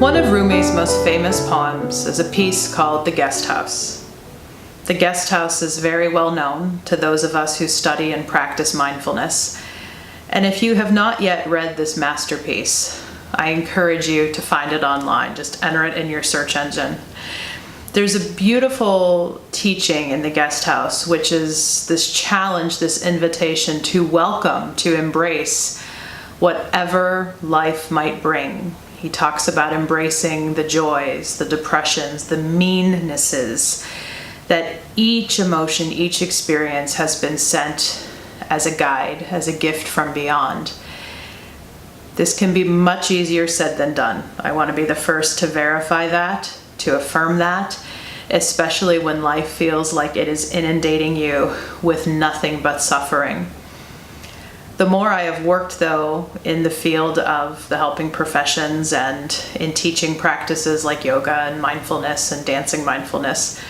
One of Rumi's most famous poems is a piece called The Guest House. The Guest House is very well known to those of us who study and practice mindfulness. And if you have not yet read this masterpiece, I encourage you to find it online. Just enter it in your search engine. There's a beautiful teaching in The Guest House, which is this challenge, this invitation to welcome, to embrace whatever life might bring. He talks about embracing the joys, the depressions, the meannesses, that each emotion, each experience has been sent as a guide, as a gift from beyond. This can be much easier said than done. I want to be the first to verify that, to affirm that, especially when life feels like it is inundating you with nothing but suffering. The more I have worked, though, in the field of the helping professions and in teaching practices like yoga and mindfulness and dancing mindfulness,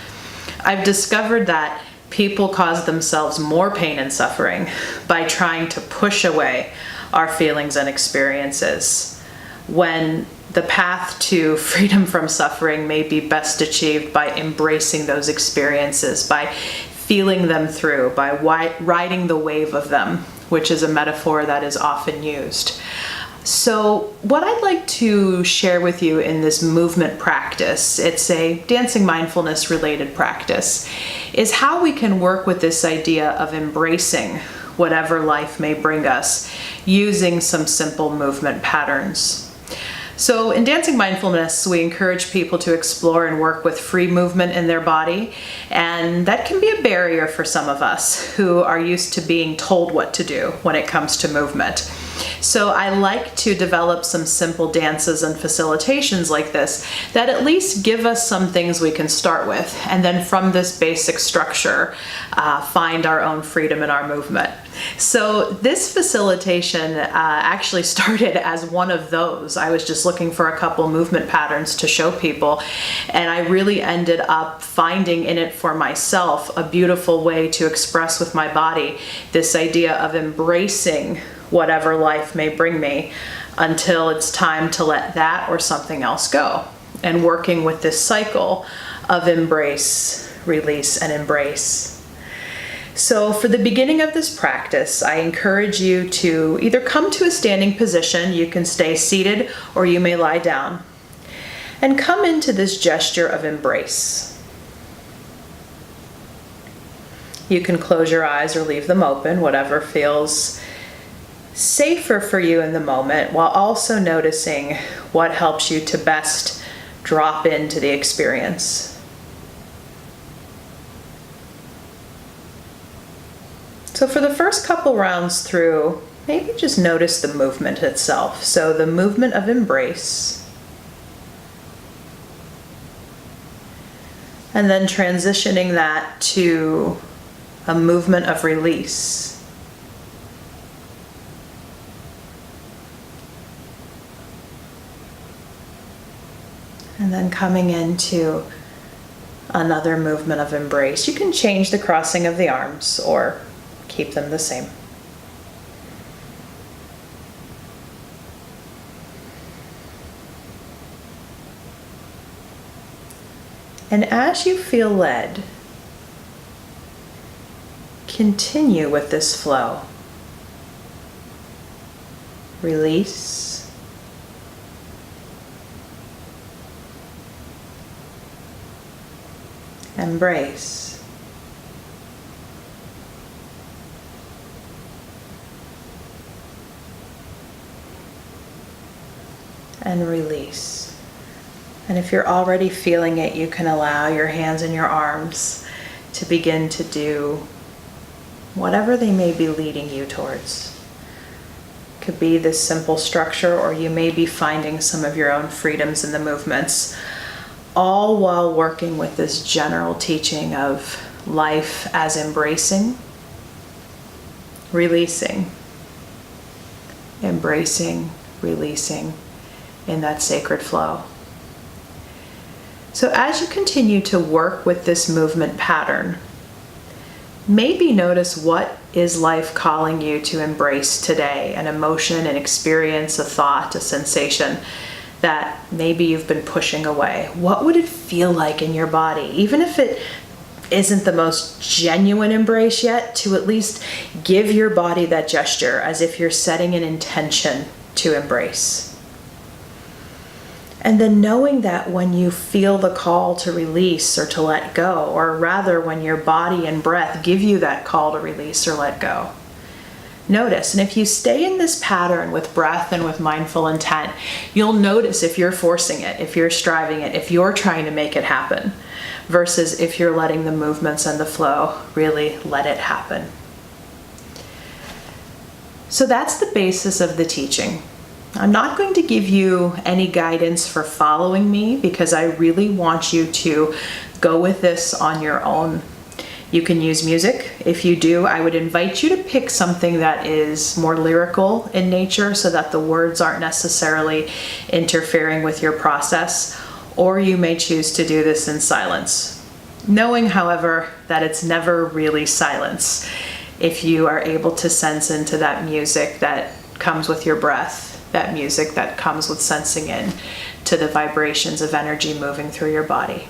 I've discovered that people cause themselves more pain and suffering by trying to push away our feelings and experiences, when the path to freedom from suffering may be best achieved by embracing those experiences, by feeling them through, by riding the wave of them, which is a metaphor that is often used. So what I'd like to share with you in this movement practice, it's a dancing mindfulness related practice, is how we can work with this idea of embracing whatever life may bring us using some simple movement patterns. So in Dancing Mindfulness, we encourage people to explore and work with free movement in their body, and that can be a barrier for some of us who are used to being told what to do when it comes to movement. So I like to develop some simple dances and facilitations like this that at least give us some things we can start with, and then from this basic structure, find our own freedom in our movement. So this facilitation actually started as one of those. I was just looking for a couple movement patterns to show people, and I really ended up finding in it for myself a beautiful way to express with my body this idea of embracing whatever life may bring me until it's time to let that or something else go, and working with this cycle of embrace, release, and embrace. So for the beginning of this practice, I encourage you to either come to a standing position. You can stay seated or you may lie down, and come into this gesture of embrace. You can close your eyes or leave them open, whatever feels safer for you in the moment, while also noticing what helps you to best drop into the experience. So for the first couple rounds through, maybe just notice the movement itself. So the movement of embrace, and then transitioning that to a movement of release. And then coming into another movement of embrace. You can change the crossing of the arms or keep them the same. And as you feel led, continue with this flow. Release. Embrace. And release. And if you're already feeling it, you can allow your hands and your arms to begin to do whatever they may be leading you towards. It could be this simple structure, or you may be finding some of your own freedoms in the movements, all while working with this general teaching of life as embracing, releasing, embracing, releasing, in that sacred flow. So as you continue to work with this movement pattern, maybe notice what is life calling you to embrace today, an emotion, an experience, a thought, a sensation that maybe you've been pushing away? What would it feel like in your body? Even if it isn't the most genuine embrace yet, to at least give your body that gesture as if you're setting an intention to embrace. And then knowing that when you feel the call to release or to let go, or rather when your body and breath give you that call to release or let go, notice. And if you stay in this pattern with breath and with mindful intent, you'll notice if you're forcing it, if you're striving it, if you're trying to make it happen, versus if you're letting the movements and the flow really let it happen. So that's the basis of the teaching. I'm not going to give you any guidance for following me because I really want you to go with this on your own. You can use music. If you do, I would invite you to pick something that is more lyrical in nature so that the words aren't necessarily interfering with your process, or you may choose to do this in silence. Knowing, however, that it's never really silence if you are able to sense into that music that comes with your breath, that music that comes with sensing in to the vibrations of energy moving through your body.